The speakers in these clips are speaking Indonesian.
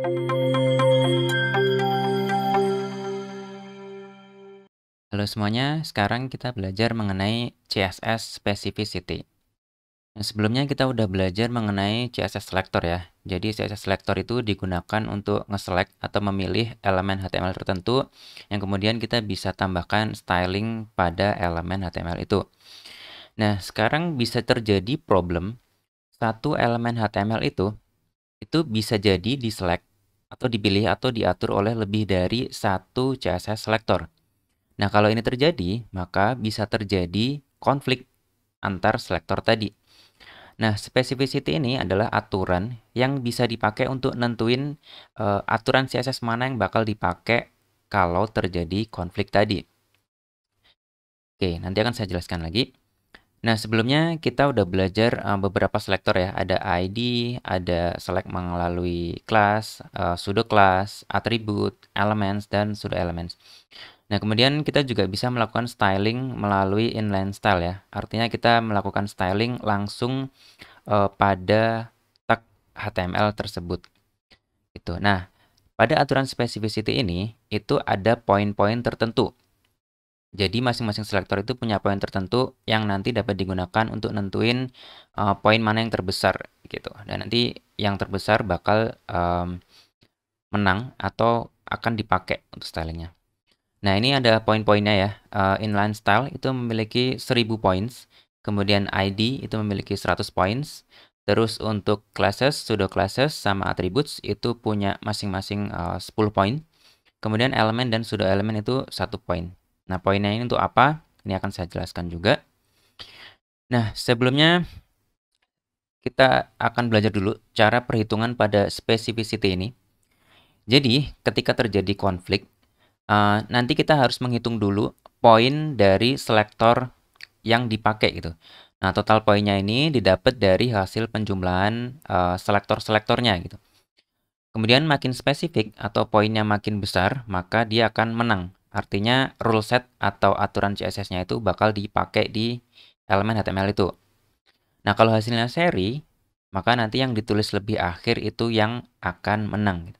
Halo semuanya, sekarang kita belajar mengenai CSS Specificity. Nah, sebelumnya kita udah belajar mengenai CSS Selector ya. Jadi CSS Selector itu digunakan untuk nge-select atau memilih elemen HTML tertentu yang kemudian kita bisa tambahkan styling pada elemen HTML itu. Nah, sekarang bisa terjadi problem satu elemen HTML itu bisa jadi di-select atau dipilih atau diatur oleh lebih dari satu CSS Selector. Nah, kalau ini terjadi, maka bisa terjadi konflik antar selektor tadi. Nah, specificity ini adalah aturan yang bisa dipakai untuk nentuin aturan CSS mana yang bakal dipakai kalau terjadi konflik tadi. Oke, nanti akan saya jelaskan lagi. Nah, sebelumnya kita udah belajar beberapa selektor ya. Ada ID, ada select melalui class, pseudo class, attribute, elements, dan pseudo elements. Nah, kemudian kita juga bisa melakukan styling melalui inline style ya. Artinya kita melakukan styling langsung pada tag HTML tersebut. Gitu. Nah, pada aturan specificity ini itu ada poin-poin tertentu. Jadi masing-masing selektor itu punya poin tertentu yang nanti dapat digunakan untuk nentuin poin mana yang terbesar gitu. Dan nanti yang terbesar bakal menang atau akan dipakai untuk stylingnya. Nah, ini ada poin-poinnya ya. Inline style itu memiliki 1000 points. Kemudian ID itu memiliki 100 points. Terus untuk classes, pseudo classes, sama attributes itu punya masing-masing 10 poin. Kemudian elemen dan pseudo elemen itu 1 poin. Nah, poinnya ini untuk apa? Ini akan saya jelaskan juga. Nah, sebelumnya kita akan belajar dulu cara perhitungan pada specificity ini. Jadi, ketika terjadi konflik, nanti kita harus menghitung dulu poin dari selektor yang dipakai gitu. Nah, total poinnya ini didapat dari hasil penjumlahan selektor-selektornya gitu. Kemudian makin spesifik atau poinnya makin besar, maka dia akan menang. Artinya rule set atau aturan CSS-nya itu bakal dipakai di elemen HTML itu. Nah, kalau hasilnya seri, maka nanti yang ditulis lebih akhir itu yang akan menang.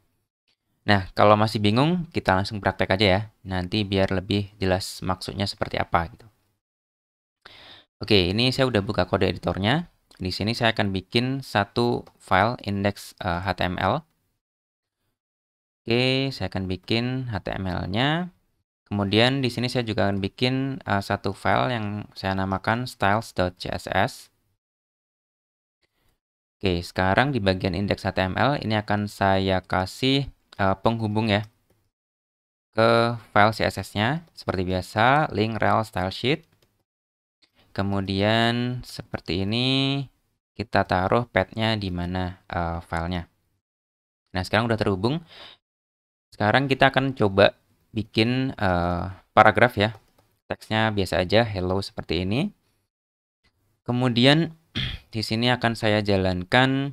Nah, kalau masih bingung, kita langsung praktek aja ya. Nanti biar lebih jelas maksudnya seperti apa gitu. Oke, ini saya udah buka kode editornya. Di sini saya akan bikin satu file index HTML. Oke, saya akan bikin HTML-nya. Kemudian di sini saya juga akan bikin satu file yang saya namakan styles.css. Oke, sekarang di bagian index HTML ini akan saya kasih penghubung ya ke file CSS-nya. Seperti biasa, link rel style sheet. Kemudian seperti ini kita taruh path-nya di mana filenya. Nah, sekarang udah terhubung. Sekarang kita akan coba bikin paragraf ya. Teksnya biasa aja, hello seperti ini. Kemudian di sini akan saya jalankan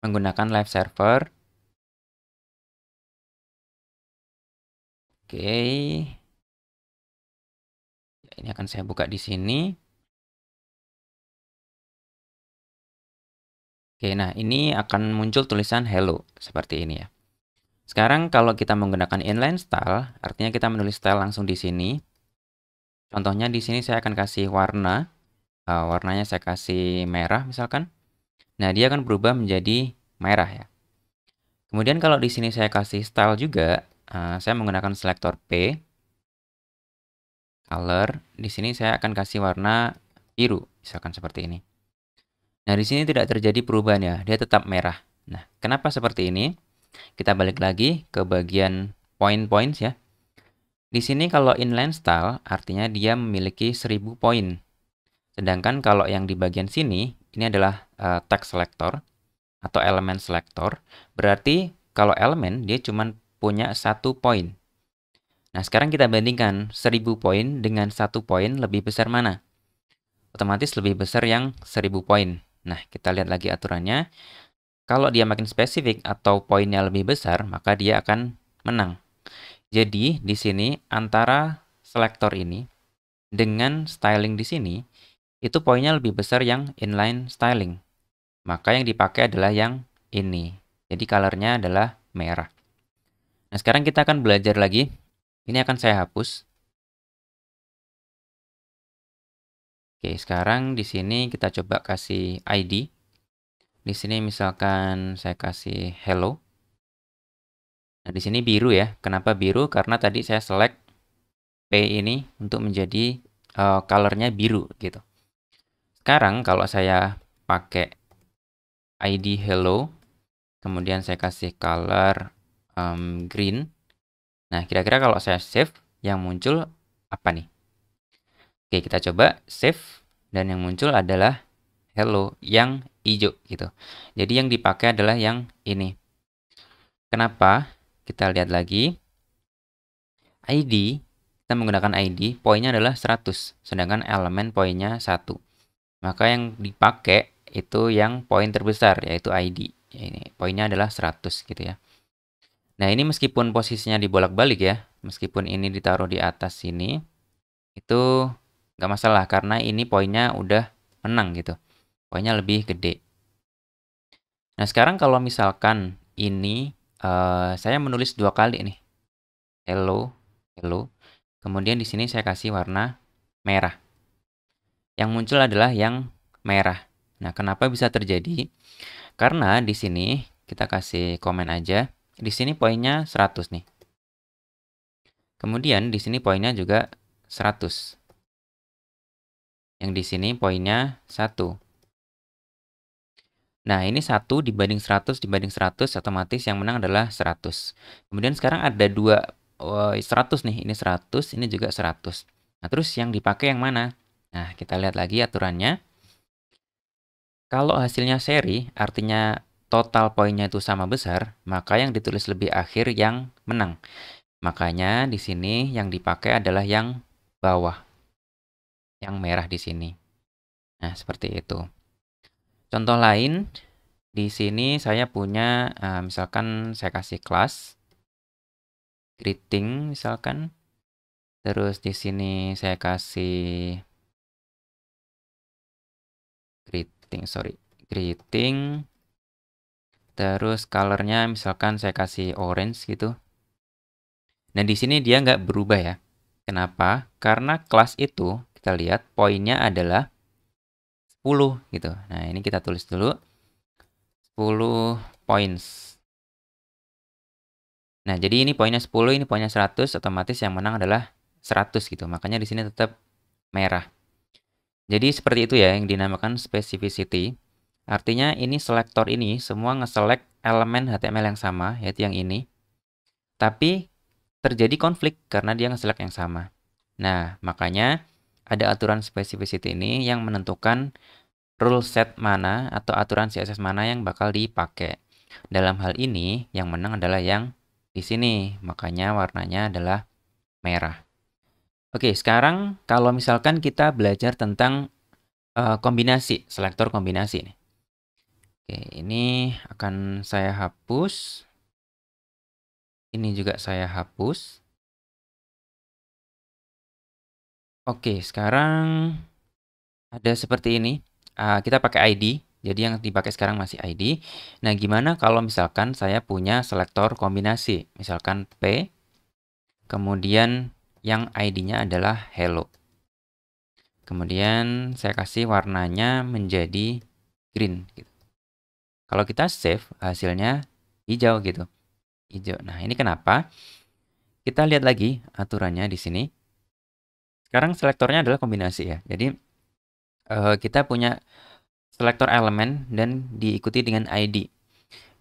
menggunakan live server. Oke. Ini akan saya buka di sini. Oke, nah ini akan muncul tulisan hello seperti ini ya. Sekarang kalau kita menggunakan inline style, artinya kita menulis style langsung di sini. Contohnya di sini saya akan kasih warna. Warnanya saya kasih merah misalkan. Nah, dia akan berubah menjadi merah ya. Kemudian kalau di sini saya kasih style juga, saya menggunakan selektor P, color. Di sini saya akan kasih warna biru, misalkan seperti ini. Nah, di sini tidak terjadi perubahan ya, dia tetap merah. Nah, kenapa seperti ini? Kita balik lagi ke bagian points ya. Di sini kalau inline style, artinya dia memiliki 1000 poin. Sedangkan kalau yang di bagian sini, ini adalah text selector atau elemen selector. Berarti kalau elemen dia cuma punya 1 poin. Nah, sekarang kita bandingkan 1000 poin dengan 1 poin lebih besar mana? Otomatis lebih besar yang 1000 poin. Nah, kita lihat lagi aturannya. Kalau dia makin spesifik atau poinnya lebih besar, maka dia akan menang. Jadi, di sini antara selektor ini dengan styling di sini, itu poinnya lebih besar yang inline styling. Maka yang dipakai adalah yang ini. Jadi colornya adalah merah. Nah, sekarang kita akan belajar lagi. Ini akan saya hapus. Oke, sekarang di sini kita coba kasih ID. Di sini misalkan saya kasih hello. Nah, di sini biru ya. Kenapa biru? Karena tadi saya select P ini untuk menjadi colornya biru gitu. Sekarang kalau saya pakai ID hello, kemudian saya kasih color green. Nah, kira-kira kalau saya save, yang muncul apa nih? Oke, kita coba save, dan yang muncul adalah hello yang hijau gitu. Jadi yang dipakai adalah yang ini. Kenapa? Kita lihat lagi. ID, kita menggunakan ID, poinnya adalah 100, sedangkan elemen poinnya 1. Maka yang dipakai itu yang poin terbesar, yaitu ID. Ini poinnya adalah 100 gitu ya. Nah, ini meskipun posisinya dibolak-balik ya, meskipun ini ditaruh di atas sini, itu nggak masalah karena ini poinnya udah menang gitu. Poinnya lebih gede. Nah, sekarang kalau misalkan ini saya menulis 2 kali nih. Hello, hello. Kemudian di sini saya kasih warna merah. Yang muncul adalah yang merah. Nah, kenapa bisa terjadi? Karena di sini kita kasih komen aja. Di sini poinnya 100 nih. Kemudian di sini poinnya juga 100. Yang di sini poinnya 1. Nah, ini 1 dibanding 100 dibanding 100, otomatis yang menang adalah 100. Kemudian sekarang ada 2 100 nih, ini 100, ini juga 100. Nah, terus yang dipakai yang mana? Nah, kita lihat lagi aturannya. Kalau hasilnya seri, artinya total poinnya itu sama besar, maka yang ditulis lebih akhir yang menang. Makanya di sini yang dipakai adalah yang bawah, yang merah di sini. Nah, seperti itu. Contoh lain, di sini saya punya, misalkan saya kasih kelas, greeting misalkan, terus di sini saya kasih greeting, terus colornya misalkan saya kasih orange gitu. Nah, di sini dia nggak berubah ya. Kenapa? Karena kelas itu, kita lihat poinnya adalah 10 gitu. Nah, ini kita tulis dulu. 10 points. Nah, jadi ini poinnya 10, ini poinnya 100, otomatis yang menang adalah 100 gitu. Makanya di sini tetap merah. Jadi seperti itu ya yang dinamakan specificity. Artinya ini selektor ini semua nge-select elemen HTML yang sama, yaitu yang ini. Tapi terjadi konflik karena dia nge-select yang sama. Nah, makanya ada aturan specificity ini yang menentukan rule set mana atau aturan CSS mana yang bakal dipakai. Dalam hal ini, yang menang adalah yang di sini. Makanya warnanya adalah merah. Oke, sekarang kalau misalkan kita belajar tentang kombinasi, selektor kombinasi nih. Oke, ini akan saya hapus. Ini juga saya hapus. Oke, sekarang ada seperti ini. Kita pakai ID. Jadi yang dipakai sekarang masih ID. Nah, gimana kalau misalkan saya punya selektor kombinasi? Misalkan P, kemudian yang ID-nya adalah hello. Kemudian saya kasih warnanya menjadi green. Gitu. Kalau kita save, hasilnya hijau gitu. Hijau. Nah, ini kenapa? Kita lihat lagi aturannya di sini. Sekarang selektornya adalah kombinasi ya. Jadi kita punya selektor elemen dan diikuti dengan ID.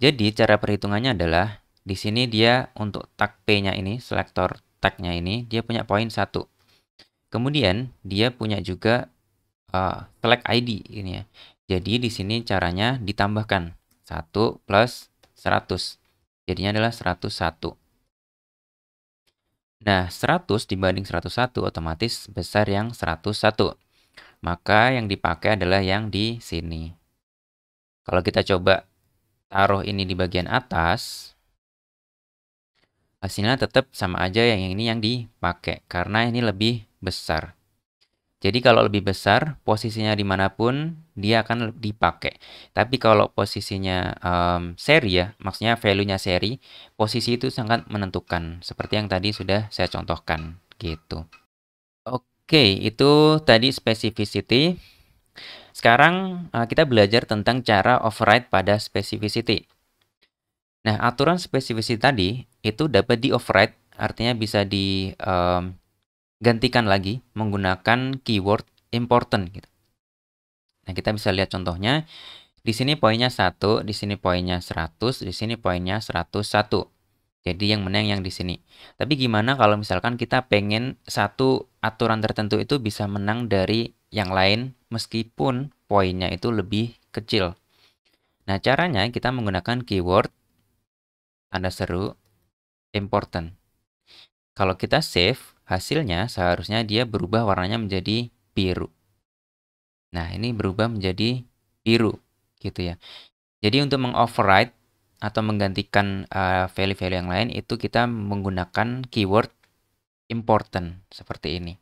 Jadi cara perhitungannya adalah di sini dia untuk tag P-nya ini, selektor tag-nya ini, dia punya poin 1. Kemudian dia punya juga select ID ini ya. Jadi di sini caranya ditambahkan 1 plus 100. Jadinya adalah 101. Nah, 100 dibanding 101 otomatis besar yang 101. Maka yang dipakai adalah yang di sini. Kalau kita coba taruh ini di bagian atas, hasilnya tetap sama aja yang ini yang dipakai, karena ini lebih besar. Jadi kalau lebih besar, posisinya dimanapun dia akan dipakai. Tapi kalau posisinya seri ya, maksudnya value-nya seri, posisi itu sangat menentukan. Seperti yang tadi sudah saya contohkan, gitu. Oke, itu tadi specificity. Sekarang kita belajar tentang cara override pada specificity. Nah, aturan specificity tadi itu dapat di-override, artinya bisa digantikan lagi menggunakan keyword important gitu. Nah, kita bisa lihat contohnya. Di sini poinnya 1, di sini poinnya 100, di sini poinnya 101. Jadi yang menang yang di sini. Tapi gimana kalau misalkan kita pengen satu aturan tertentu itu bisa menang dari yang lain meskipun poinnya itu lebih kecil. Nah, caranya kita menggunakan keyword tanda seru important. Kalau kita save, hasilnya seharusnya dia berubah warnanya menjadi biru. Nah, ini berubah menjadi biru gitu ya. Jadi untuk mengoverride atau menggantikan value-value yang lain itu kita menggunakan keyword important seperti ini.